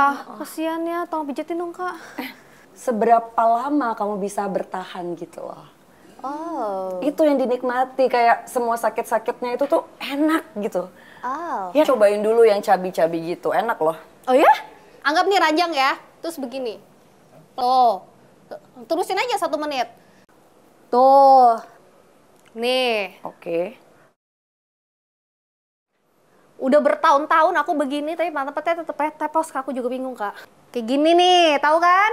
ya, kasihan ya, tolong pijetin dong Kak. Seberapa lama kamu bisa bertahan gitu loh. Oh. Itu yang dinikmati, kayak semua sakit-sakitnya itu tuh enak gitu. Oh. Ya cobain dulu yang cabi-cabi gitu, enak loh. Oh ya? Anggap nih ranjang ya, terus begini. Tuh, terusin aja 1 menit. Tuh, nih. Oke. Udah bertahun-tahun aku begini, tapi mantepnya tetep tepos. Aku juga bingung Kak. Kayak gini nih, tahu kan?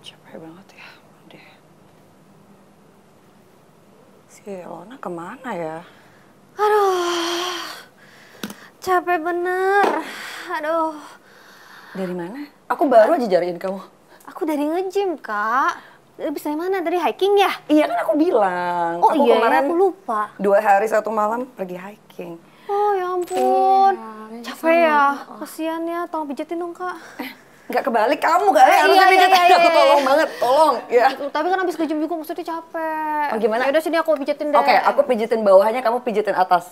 Capek banget ya, deh. Si Lona kemana ya? Aduh, capek bener. Aduh. Dari mana? Aku baru aja jariin kamu. Aku dari nge-gym, Kak. Habis dari mana? Dari hiking ya? Iya kan aku bilang. Oh aku iya, kemarin aku lupa. 2 hari 1 malam pergi hiking. Oh ya ampun. Iya, Capek ya. Kasihan ya, tolong pijetin dong, Kak. Nggak kebalik kamu kali, harusnya iya, pijetin iya, aku, iya. tolong banget, tolong. Ya. Tapi kan habis nge-gym juga maksudnya capek. Oh, gimana? Ya udah sini aku pijetin deh. Oke, aku pijetin bawahnya, kamu pijetin atas.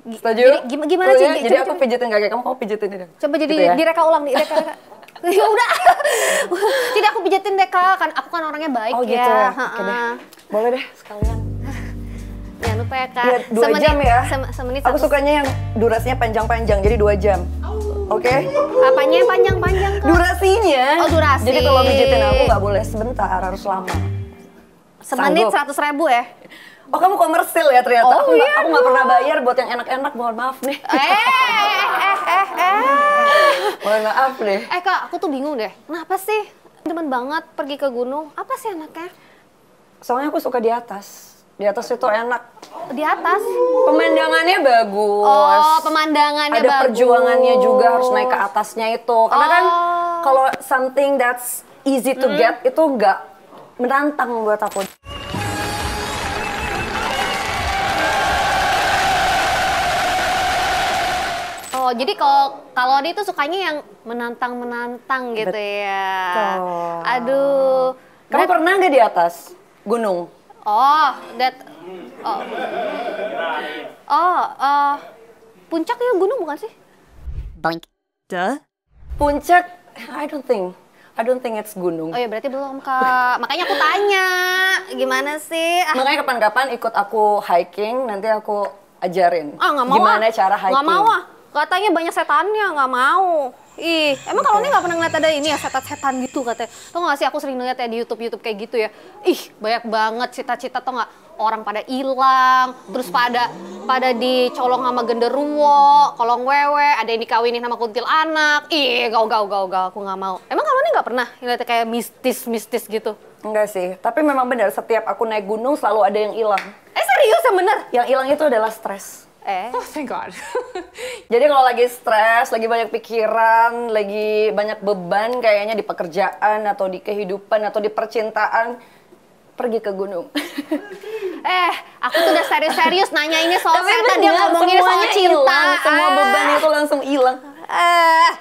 Setuju? Jadi gimana sih? Ya? Jadi aku pijetin kaki kamu pijetin ini. Coba jadi Gitu ya? direka ulang nih, reka. Ya udah. Jadi aku pijetin deh, Kak. Kan aku kan orangnya baik Oh ya. gitu ya? Oke deh. Boleh deh, sekalian. Jangan lupa ya, Kak. Iya, 2 jam ya. Semenit Aku sukanya yang durasinya panjang-panjang, jadi 2 jam. Oke? Apanya yang panjang-panjang, Kak? Durasinya. Oh, durasi. Jadi kalau pijetin aku nggak boleh sebentar, harus lama. Semenit Sanggup. 100.000 ya? Oh, kamu komersil ya ternyata. Oh, aku iya nggak pernah bayar buat yang enak-enak, mohon maaf nih. Mohon maaf deh. Kak, aku tuh bingung deh. Kenapa sih demen banget pergi ke gunung? Apa sih enaknya? Soalnya aku suka di atas. Di atas itu enak. Di atas? Pemandangannya bagus. Oh, pemandangannya ada bagus. perjuangannya juga, harus naik ke atasnya itu. Karena kan Oh. kalau something that's easy to get itu nggak menantang buat aku. Oh, jadi kalau dia tuh sukanya yang menantang-menantang gitu ya. Betul. Aduh. Kamu pernah nggak di atas gunung? Oh, puncak ya gunung bukan sih? Boink. Duh. Puncak, I don't think it's gunung. Oh ya berarti belum, Kak. Makanya aku tanya, gimana sih? Makanya kapan-kapan ikut aku hiking, nanti aku ajarin Nggak mau. gimana cara hiking. Nggak mau ah. Katanya banyak setannya, nggak mau. Ih, emang kalau ini nggak pernah ngeliat ada ini ya setan-setan gitu katanya. Tau nggak sih aku sering ngeliat ya di YouTube kayak gitu ya. Ih, banyak banget cita-cita tau nggak. Orang pada hilang, terus pada dicolong sama genderuwo, kolong wewe, ada yang dikawinin sama kuntilanak. Ih, gau, aku nggak mau. Emang kamu ini nggak pernah ngeliat kayak mistis gitu? Enggak sih, tapi memang benar setiap aku naik gunung selalu ada yang hilang. Serius yang bener? Yang hilang itu adalah stres. Oh, thank God. Jadi kalau lagi stres, lagi banyak pikiran, lagi banyak beban kayaknya di pekerjaan atau di kehidupan atau di percintaan, pergi ke gunung. Aku tuh udah serius-serius nanya ini soal Tapi setan, dia bener, ngomongin soal semuanya cinta. hilang, semua beban itu langsung hilang.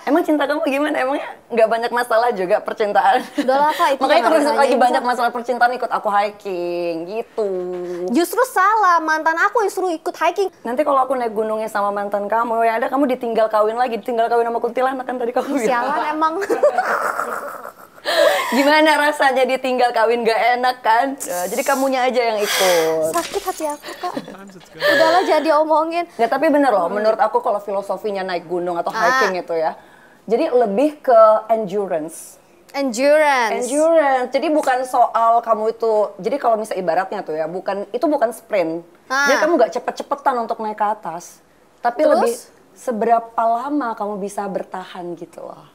Emang cinta kamu gimana? Emangnya nggak banyak masalah juga percintaan? Udah lah, Kak, itu Makanya jangan kalau lagi ditanyain, banyak Kak. masalah percintaan ikut aku hiking gitu. Justru salah, mantan aku yang suruh ikut hiking. Nanti kalau aku naik gunungnya sama mantan kamu, ya ada kamu ditinggal kawin lagi, ditinggal kawin sama kuntilanak kan tadi kamu bilang. Sialan emang. Gimana rasanya ditinggal kawin gak enak kan? Nah, jadi kamunya aja yang ikut. Sakit hati aku, Kak. Udahlah jadi omongin. Nggak, tapi bener loh, menurut aku kalau filosofinya naik gunung atau hiking itu ya, jadi lebih ke endurance. Endurance. Jadi bukan soal kamu itu, jadi kalau misalnya ibaratnya tuh ya, itu bukan sprint. Jadi kamu nggak cepet-cepetan untuk naik ke atas. Tapi Terus? lebih seberapa lama kamu bisa bertahan gitu loh.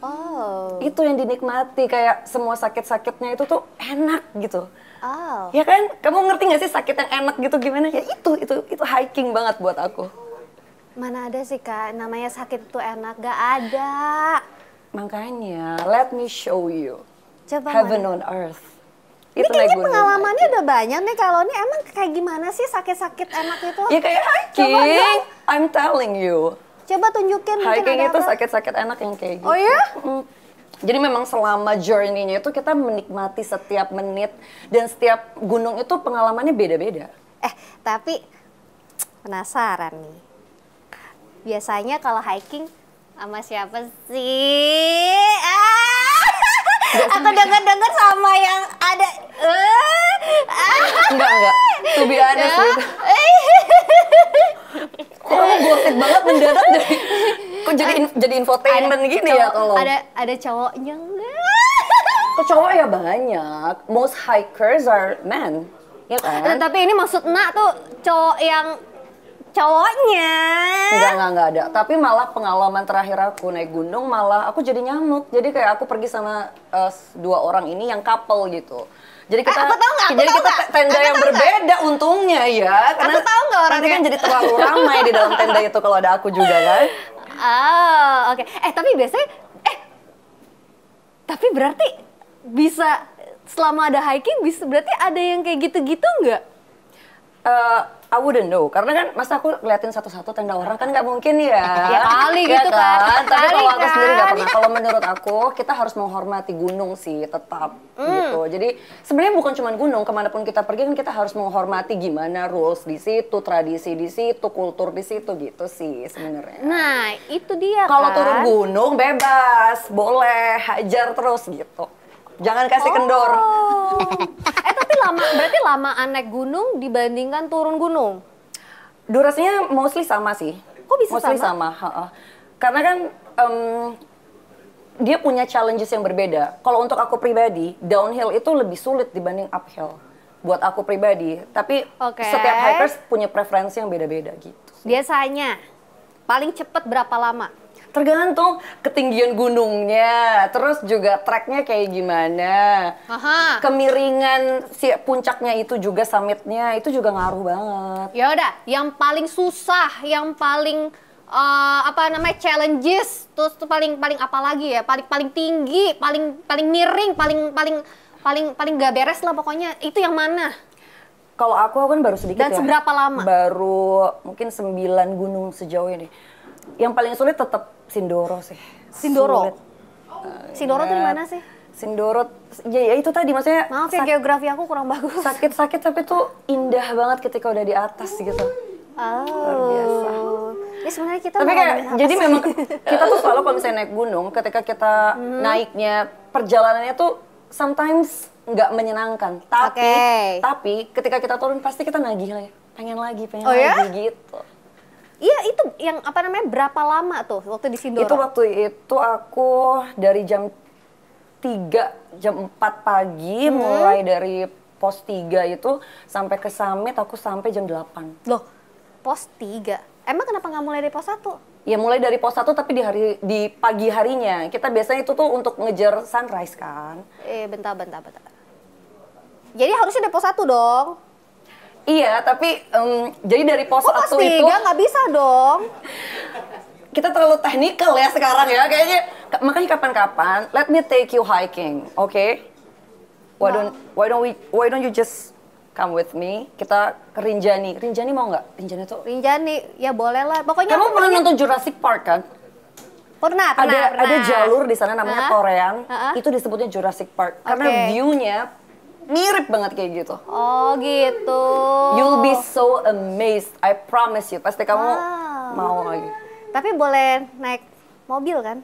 Oh. Itu yang dinikmati, kayak semua sakit-sakitnya itu tuh enak gitu. Oh. Ya kan? Kamu ngerti nggak sih sakit yang enak gitu gimana? Ya itu hiking banget buat aku. Mana ada sih, Kak, namanya sakit itu enak, gak ada. Makanya, let me show you. Coba Heaven mana? on earth. Ini Itu naik kayaknya gunung. pengalamannya udah banyak nih kalau ini emang kayak gimana sih sakit-sakit enak itu? Ya kayak hiking. Coba dong. I'm telling you. Coba tunjukin mungkin Hiking ada itu apa. sakit-sakit enak yang kayak gitu. Oh ya? Jadi memang selama journey-nya itu kita menikmati setiap menit dan setiap gunung itu pengalamannya beda-beda. Tapi penasaran nih. Biasanya kalau hiking sama siapa sih? Aku denger-denger sama yang ada. Enggak. To be honest gitu. Kok kamu gosip banget mendadak jadi infotainment gini ya kalau. Ada cowoknya enggak? Kok cowok ya banyak. Most hikers are men. Ya kan? Tapi ini maksud Nak tuh cowok yang cowoknya. Enggak ada. Tapi malah pengalaman terakhir aku naik gunung malah aku jadi nyamuk. Jadi kayak aku pergi sama 2 orang ini yang couple gitu. Jadi kita aku tahu nggak? tenda yang berbeda untungnya ya. Karena Aku tahu nggak orangnya? nanti kan jadi terlalu ramai di dalam tenda itu kalau ada aku juga kan. Oh, oke. Tapi biasanya tapi berarti bisa selama ada hiking bisa berarti ada yang kayak gitu-gitu nggak? I wouldn't know, karena kan masa aku liatin satu-satu tenda orang kan nggak mungkin ya. Ya kali gitu kan. Tapi Kali kalau aku sendiri nggak kan. pernah. Kalau menurut aku kita harus menghormati gunung sih tetap gitu. Jadi sebenarnya bukan cuma gunung, kemanapun kita pergi kan kita harus menghormati gimana rules di situ, tradisi di situ, kultur di situ gitu sih sebenarnya. Nah, itu dia Kalau kan. turun gunung bebas, boleh hajar terus gitu. Jangan kasih kendor. Tapi berarti lama naik gunung dibandingkan turun gunung? Durasinya mostly sama sih. Kok bisa mostly sama? sama? Karena kan dia punya challenges yang berbeda. Kalau untuk aku pribadi, downhill itu lebih sulit dibanding uphill. Buat aku pribadi. Tapi Oke. setiap hikers punya preferensi yang beda-beda gitu. Biasanya paling cepet berapa lama? Tergantung ketinggian gunungnya, terus juga treknya kayak gimana. Aha. Kemiringan si puncaknya itu juga, summitnya itu juga ngaruh banget. Ya udah, yang paling susah, yang paling challenges, terus tuh paling apa lagi ya? Paling tinggi, paling miring, paling gak beres lah pokoknya. Itu yang mana? Kalau aku kan baru sedikit Dan ya. seberapa lama? Baru mungkin 9 gunung sejauh ini. Yang paling sulit tetap Sindoro sih. Sindoro? Sulit. Sindoro tuh di mana sih? Sindoro, ya itu tadi maksudnya Maaf ya, geografi aku kurang bagus. sakit-sakit tapi tuh indah banget ketika udah di atas gitu. Luar biasa. Ini sebenarnya kita Tapi mau kayak ngomongin apa jadi sih? memang kita tuh selalu kalau misalnya naik gunung, ketika kita naiknya perjalanannya tuh sometimes nggak menyenangkan. Tapi ketika kita turun pasti kita nagih lagi, pengen lagi Oh ya? gitu. Iya, itu yang berapa lama tuh waktu di Sindoro? Itu waktu itu aku dari jam 3, jam 4 pagi, mulai dari pos 3 itu sampai ke summit aku sampai jam 8. Loh, pos 3? Emang kenapa nggak mulai dari pos 1? Ya mulai dari pos 1 tapi di pagi harinya. Kita biasanya itu tuh untuk ngejar sunrise kan. Bentar. Jadi harusnya dari pos 1 dong? Iya, tapi jadi dari pos 1 Pos 3 itu nggak bisa dong? kita terlalu teknikal ya sekarang ya kayaknya. Makanya kapan-kapan let me take you hiking, okay? Why don't you just come with me? Kita ke Rinjani. Rinjani mau nggak? Rinjani tuh. Rinjani, ya boleh lah. Pokoknya Kamu aku pernah nonton Jurassic Park kan? Pernah. Ada jalur di sana namanya Torean. Hah? Itu disebutnya Jurassic Park karena view-nya mirip banget kayak gitu. Oh gitu. You'll be so amazed. I promise you. Pasti kamu mau lagi. Tapi boleh naik mobil kan?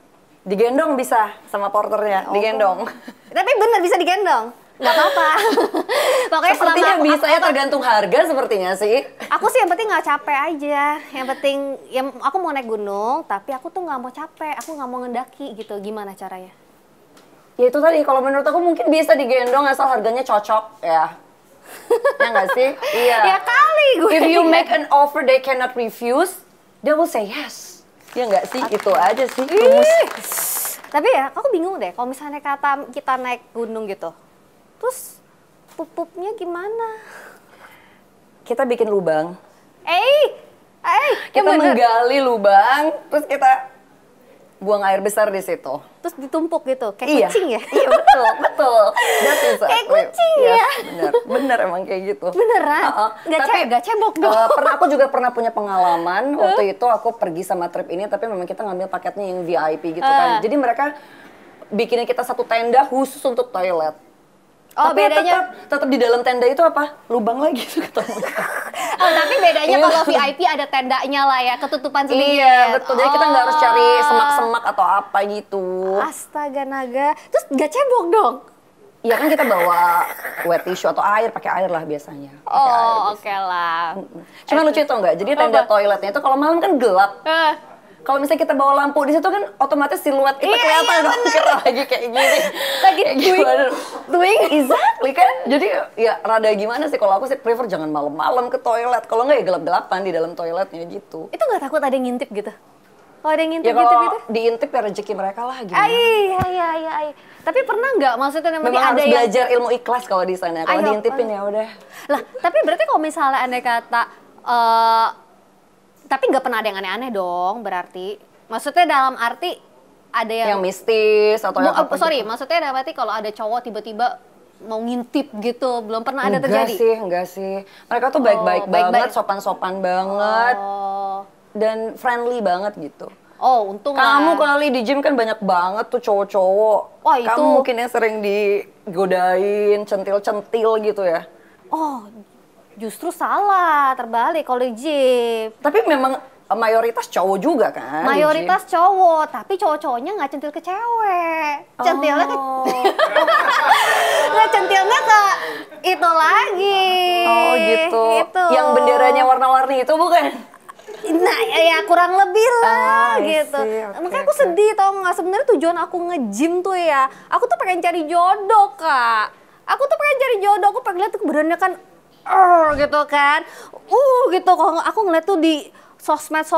Digendong bisa sama porternya, digendong. Tapi bener bisa digendong? Nggak apa-apa. Pokoknya Sepertinya selama bisa ya, tergantung harga sepertinya sih. Aku sih yang penting nggak capek aja. Yang penting, aku mau naik gunung, tapi aku tuh nggak mau capek. Aku nggak mau ngendaki gitu. Gimana caranya? Ya itu tadi, kalau menurut aku mungkin bisa digendong asal harganya cocok ya. Ya nggak sih? Iya. Ya kali gue. If you make an offer they cannot refuse, they will say yes. Ya nggak sih? Itu aja sih. Tapi ya, aku bingung deh. Kalau misalnya kata kita naik gunung gitu, terus pupuknya gimana? Kita bikin lubang. Kita Kita menggali lubang, terus kita buang air besar di situ. terus ditumpuk gitu, kayak Iya. kucing ya? Iya betul. That is Kayak exactly. kucing Yes, ya? bener emang kayak gitu. Beneran? Nggak cebok dong? Aku juga pernah punya pengalaman. Waktu itu aku pergi sama trip ini, tapi memang kita ngambil paketnya yang VIP gitu kan. Jadi mereka bikinin kita satu tenda khusus untuk toilet. Oh, Tapi bedanya tetap di dalam tenda itu apa? Lubang lagi tuh ketemu. Oh, tapi bedanya Iya. kalau VIP ada tendanya lah ya, ketutupan sedikit. Iya betul. Jadi kita nggak harus cari Oh. semak-semak atau apa gitu. Astaga naga. Terus nggak cebok dong? Iya kan kita bawa wet tissue atau air, pakai air lah biasanya. Pakai air Oh, biasanya. oke lah. Cuma lucu tau nggak? Jadi tenda Apa? toiletnya itu kalau malam kan gelap. Kalau misalnya kita bawa lampu di situ kan otomatis siluet kita Iya, kelihatan iya, dong kita lagi kayak gini. Lagi Kayak doing. gimana? Doing. Exactly kan. Jadi ya rada gimana sih kalau aku sih prefer jangan malam-malam ke toilet. Kalau nggak ya gelap-gelapan di dalam toiletnya gitu. Itu nggak takut ada yang ngintip gitu? Kalau ada yang Ya ngintip kalau gitu? diintip ya rezeki mereka lah gimana. Ai. Tapi pernah nggak maksudnya yang Memang penting harus ada yang belajar ilmu ikhlas kalau di sana. Kalau Ayo, diintipin ya udah. lah, tapi berarti kalau misalnya andai kata tapi nggak pernah ada yang aneh-aneh dong berarti. Maksudnya dalam arti ada Yang mistis atau yang apa sorry, gitu. maksudnya dalam arti kalau ada cowok tiba-tiba mau ngintip gitu, belum pernah ada terjadi. Enggak sih. Mereka tuh baik-baik baik-baik. banget, sopan-sopan banget, Oh, dan friendly banget gitu. oh untung Kamu lah. kali di gym kan banyak banget tuh cowok-cowok. Wah, itu. Kamu mungkin yang sering digodain, centil-centil gitu ya. Oh, justru salah, terbalik kalau di gym. Tapi memang mayoritas cowok juga kan? di Mayoritas cowok, tapi cowok-cowoknya nggak centil ke cewek. Centilnya gym? ke nggak centilnya ke itu lagi. Oh gitu. Itu. Yang benderanya warna-warni itu bukan? Nah, ya kurang lebih lah I gitu. see. Oke, Makanya aku oke. sedih tau nggak, sebenarnya tujuan aku nge-gym tuh ya, aku tuh pengen cari jodoh, Kak. Aku tuh pengen cari jodoh, aku pengen lihat tuh keberanian kan gitu kan. Gitu kalau aku ngeliat tuh di sosmed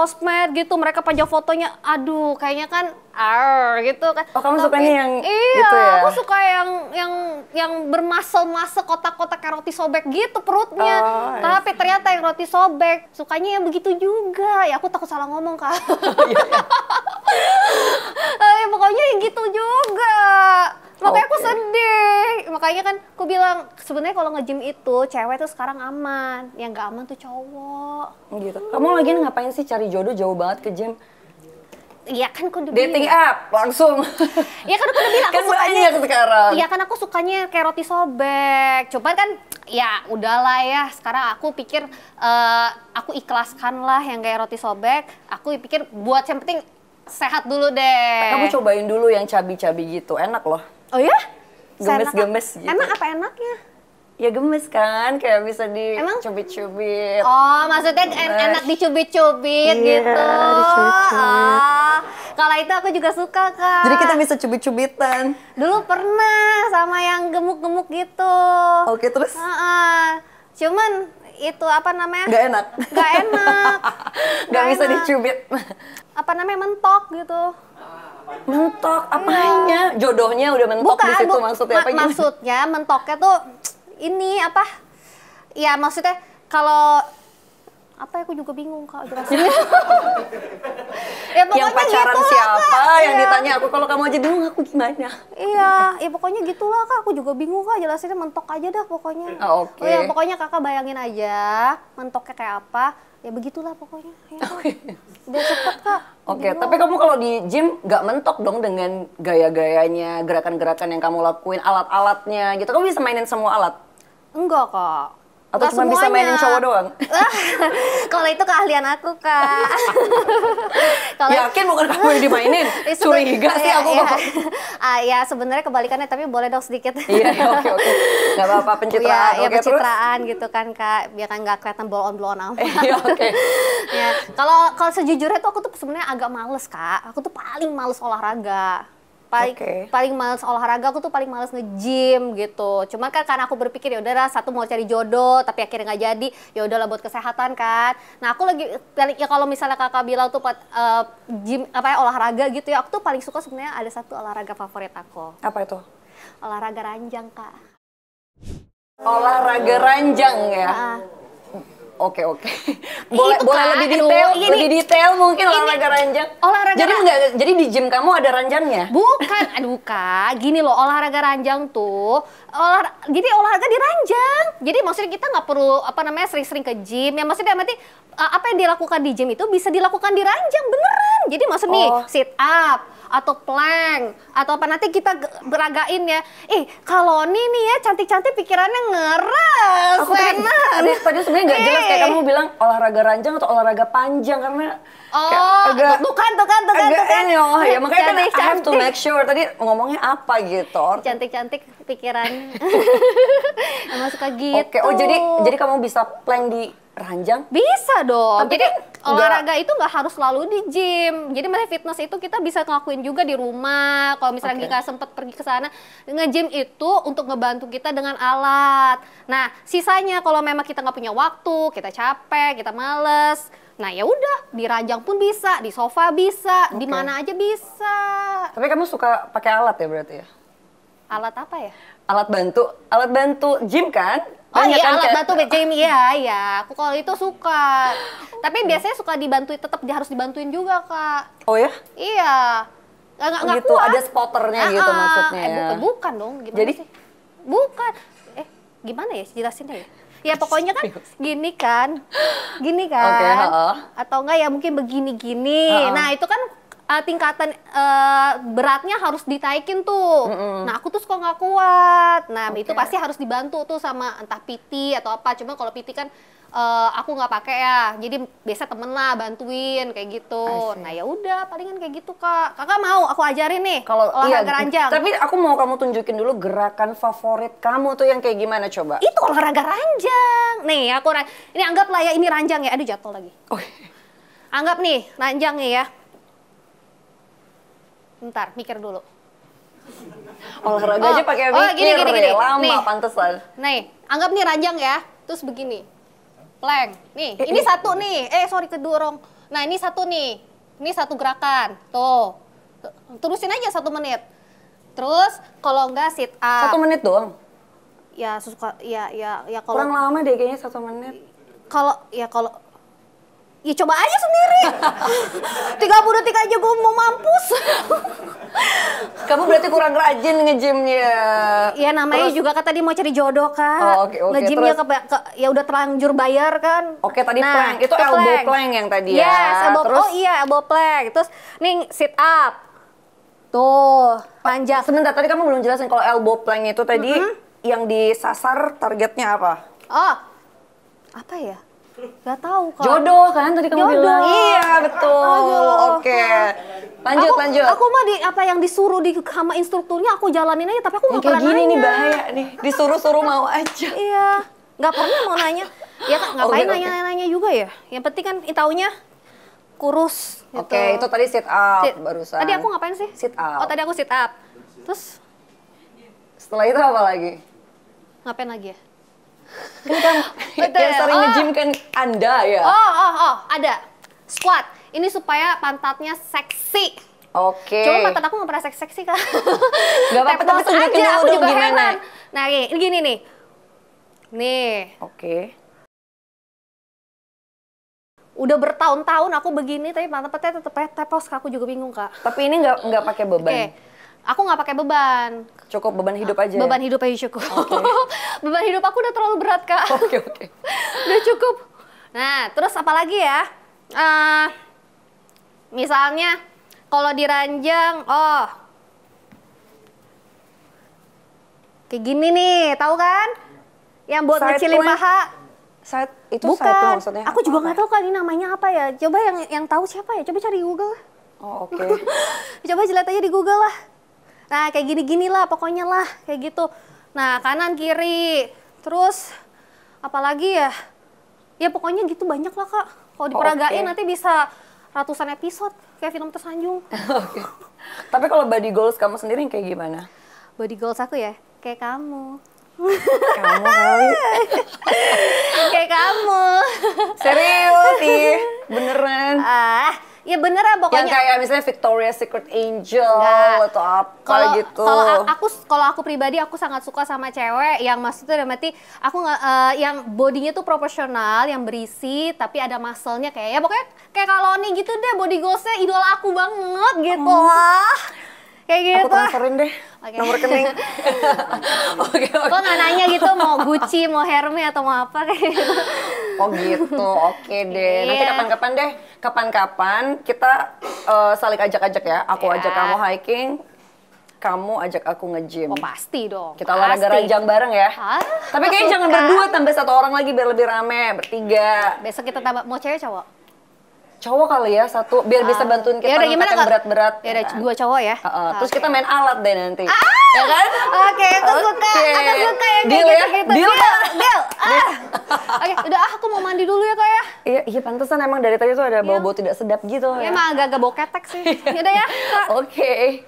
gitu, mereka pajang fotonya, aduh kayaknya kan gitu kan. Oh, kamu sukanya yang iya, gitu ya? aku suka yang bermasel-masel kotak-kotak kayak roti sobek gitu perutnya. Oh, I Tapi ternyata yang roti sobek sukanya yang begitu juga. Ya aku takut salah ngomong, Kak. Pokoknya yang gitu juga. Makanya aku Oke. sedih. Makanya kan aku bilang sebenarnya kalau nge-gym itu cewek tuh sekarang aman. Yang nggak aman tuh cowok. Gitu. Kamu lagi ngapain sih cari jodoh jauh banget ke gym? Iya kan aku udah Dating bilang. app langsung. Iya kan aku udah bilang Kan aku sukanya. banyak sekarang. Iya kan aku sukanya kayak roti sobek. Cuman kan ya udahlah ya. Sekarang aku pikir aku ikhlaskan lah yang kayak roti sobek. Aku pikir buat yang penting sehat dulu deh. Kamu cobain dulu yang cabi-cabi gitu, enak loh. Oh ya? Gemes-gemes gitu. Enak apa enaknya? Ya gemes kan, kayak bisa Emang? dicubit-cubit. Oh, maksudnya enak dicubit-cubit Iya, gitu. dicubit-cubit. Oh, kalau itu aku juga suka, Kak. Jadi kita bisa cubit-cubitan. Dulu pernah sama yang gemuk-gemuk gitu. Oke, terus? Cuman itu apa namanya? Nggak enak? Nggak enak. Nggak bisa enak. dicubit. Apa namanya, mentok gitu. Mentok, apanya? Jodohnya udah mentok di situ maksudnya apa gimana? Maksudnya mentoknya tuh ini apa? Ya maksudnya kalau apa ya, aku juga bingung, Kak, jelasinnya. Ya pokoknya Yang pacaran gitulah, siapa? Kak. Yang Iya. ditanya aku, kalau kamu aja bingung aku gimana? Iya, ya pokoknya gitulah, Kak. Aku juga bingung, Kak, jelasinnya mentok aja dah pokoknya. Oh, oke. Oh ya, pokoknya Kakak bayangin aja mentoknya kayak apa. Ya begitulah pokoknya. Ya, Kak. Biar cepet, Kak. Oke, tapi kamu kalau di gym nggak mentok dong dengan gaya-gayanya, gerakan-gerakan yang kamu lakuin, alat-alatnya gitu. Kamu bisa mainin semua alat? Enggak, Kak. Atau Nggak cuma bisa semuanya. mainin cowok doang? Kalau itu keahlian aku, Kak. Kalau Yakin bukan kamu yang dimainin? Itu Curiga sih aku ya, kok. ya sebenarnya kebalikannya, tapi boleh dong sedikit. Iya, oke. Nggak apa-apa, pencitraan. Ya Oke, terus? pencitraan gitu kan, Kak, biar kan nggak kelihatan blow on amat. Iya, oke. Ya, kalau sejujurnya tuh aku tuh sebenarnya agak males, Kak. Aku tuh paling males olahraga. Oke. Paling males olahraga, aku tuh paling males nge-gym gitu. Cuman kan karena aku berpikir ya udahlah, satu mau cari jodoh tapi akhirnya nggak jadi, ya udahlah buat kesehatan kan. Nah, aku lagi ya kalau misalnya Kakak bilang tuh gym apa ya, olahraga gitu ya, aku tuh paling suka sebenarnya ada satu olahraga favorit aku. Apa itu? Olahraga ranjang, Kak. Olahraga ranjang ya? Ah, Oke. Boleh Itu boleh kan, lebih aduh, detail, ini- lebih detail mungkin olahraga ranjang. olahraga Jadi enggak, jadi di gym kamu ada ranjangnya? Bukan, aduh Kak, gini loh olahraga ranjang tuh, jadi olahraga di ranjang. Jadi maksudnya kita nggak perlu apa namanya sering-sering ke gym. Ya maksudnya nanti apa yang dilakukan di gym itu bisa dilakukan di ranjang beneran. Jadi maksud nih Oh. sit up atau plank atau apa nanti kita beragain ya. Kalau nih ya cantik-cantik pikirannya ngeres. Aku tadi sebenarnya nggak jelas kayak kamu bilang olahraga ranjang atau olahraga panjang karena kayak tuh kan. ini ya makanya kan I have to Cantik-cantik. make sure tadi ngomongnya apa gitu. Cantik-cantik pikiran. Emang suka gitu. Oke, jadi kamu bisa plank di ranjang? Bisa dong. Tapi Jadi kan olahraga itu nggak harus selalu di gym. Jadi misalnya fitness itu kita bisa ngelakuin juga di rumah. Kalau misalnya Oke. nggak sempet pergi ke sana, nge-gym itu untuk ngebantu kita dengan alat. Nah, sisanya kalau memang kita nggak punya waktu, kita capek, kita males. Nah, ya udah, di ranjang pun bisa, di sofa bisa, di Oke. mana aja bisa. Tapi kamu suka pakai alat ya berarti ya? Alat apa ya? Alat bantu gym kan? Oh Banyak iya, kan alat kayak- bantu gym, iya. Aku kalau itu suka. Tapi biasanya suka dibantuin, tetap harus dibantuin juga, Kak. Oh ya? Iya. Nggak Gitu, kuat. ada spotternya gitu maksudnya ya. Bukan dong, gimana Jadi? sih? Bukan. Gimana ya jelasinnya ya? Ya pokoknya kan gini kan. Gini kan. Oke, heeh. Atau enggak ya mungkin begini-gini. Heeh. Nah, itu kan tingkatan beratnya harus ditaikin tuh. Nah, aku tuh suka nggak kuat. Nah, itu pasti harus dibantu tuh sama entah PT atau apa. Cuma kalau PT kan aku nggak pakai ya. Jadi biasa temen lah bantuin kayak gitu. I see. Nah, ya udah palingan kayak gitu, Kak. Kakak mau aku ajarin nih Kalau olahraga ranjang. Tapi aku mau kamu tunjukin dulu gerakan favorit kamu tuh yang kayak gimana coba? Itu olahraga ranjang. Nih, ini anggaplah ya ini ranjang ya. Aduh, jatuh lagi. Oh, Anggap nih, ranjang nih ya. Bentar, mikir dulu. olahraga aja pakai oh, mikir gini. ya, lama Nih. pantesan. Nih, anggap nih ranjang ya. Terus begini. Plank. Nih, ini satu nih. Sorry kedorong. Nah, ini satu nih. Ini satu gerakan. Tuh. Terusin aja 1 menit. Terus kalau enggak sit up. 1 menit doang. Ya suka ya Kurang kalau lama deh kayaknya 1 menit. kalau ya coba aja sendiri. 30 detik aja gue mau mampus. Kamu berarti kurang rajin nge-gymnya. Ya namanya Terus- juga kan tadi mau cari jodoh, Kak. Oh, oke. Nge-gymnya Terus? ya udah terlanjur bayar kan. Oke, tadi plank. Itu itu elbow plank yang tadi ya. Yes, Terus? oh iya, elbow plank. Terus nih sit up. Tuh, panjang. Sebentar, tadi kamu belum jelasin kalau elbow plank itu tadi yang disasar targetnya apa? Oh, apa ya? Gak tahu, Kak. Jodoh kan tadi kamu Jodoh. bilang. Iya, betul. Aduh. Oke. Lanjut, lanjut. Aku mah apa yang disuruh sama instrukturnya aku jalanin aja, tapi aku yang nggak kayak pernah gini nanya. nih bahaya nih. Disuruh-suruh mau aja. Iya, nggak pernah mau nanya. Ya kan ngapain Oke, oke. nanya-nanya juga ya? Yang penting kan taunya kurus gitu. Oke, itu tadi sit up Sit- barusan. Tadi aku ngapain sih? Sit up. Oh, tadi aku sit up. Terus Setelah itu apa lagi? ngapain lagi ya? Yang sering nge-gym kan Anda ya? Oh, ada. Squat. Ini supaya pantatnya seksi. Oke. Cuma pantat aku nggak pernah seksi kan. Nggak apa-apa, tapi Teplos tunjukin aja, dulu aku dong juga gimana. heran. Nah, ini gini nih. Nih, Oke. udah bertahun-tahun aku begini, tapi pantatnya tetep teplos. Aku juga bingung, Kak. Tapi ini nggak pakai beban. Oke, aku nggak pakai beban. Cukup beban hidup aja. Beban hidup aja cukup. Beban hidup aku udah terlalu berat, Kak. Oke. Udah cukup. Nah, terus apa lagi ya? Misalnya kalau di ranjang, kayak gini nih, tahu kan? Yang buat Side ngecilin plank? paha. Side itu Bukan. side plank maksudnya. Aku juga apa? nggak tahu kan ini namanya apa ya. Coba yang tahu siapa ya? Coba cari di Google. Oh, oke. Coba lihat aja di Google lah. Nah, kayak gini-gini lah pokoknya lah, kayak gitu. Nah, kanan kiri. Terus apalagi ya? Ya pokoknya gitu banyak lah, Kak. Kalau diperagain oke. nanti bisa ratusan episode kayak film tersanjung. Oke. Tapi kalau body goals kamu sendiri yang kayak gimana? Body goals aku ya, kayak kamu. Kamu kali. Kayak kamu. Serius sih, beneran. Ya sebenarnya Yang pokoknya kayak misalnya Victoria's Secret Angel Enggak. atau apa kalau gitu. kalau aku pribadi aku sangat suka sama cewek yang maksudnya dalam arti aku nggak yang bodinya tuh proporsional, yang berisi tapi ada muscle-nya kayak ya pokoknya kayak kalau nih gitu deh, body goals-nya idola aku banget gitu lah. Kayak gitu. Aku transferin deh nomor rekening. Oke. Kok nggak nanya gitu mau Gucci, mau Hermes atau mau apa kayak gitu. Oh gitu, oke deh. Nanti Iya. kapan-kapan deh, kapan-kapan kita saling ajak-ajak ya. Aku Ya. ajak kamu hiking, kamu ajak aku nge-gym. Oh pasti dong. Kita olahraga pasti. ranjang bareng ya. Ah, Tapi kayaknya jangan suka. berdua, tambah satu orang lagi biar lebih rame, bertiga. Besok kita tambah mau cewek cowok? Cowok kali ya satu, biar bisa bantuin kita Ya udah, ngangkat gimana yang kalau- berat-berat. Ya udah, kan? gua cowok ya. Terus Oke. kita main alat deh nanti. Ya kan? Oke, aku suka Oke. yang kayak Deal ya? gitu-gitu. Deal Deal, kan? deal. Oke, udah aku mau mandi dulu ya kak ya. Iya, iya pantesan emang dari tadi tuh ada bau-bau tidak sedap gitu Ya ya. emang agak-agak bau ketek sih. Yaudah ya kak. Oke.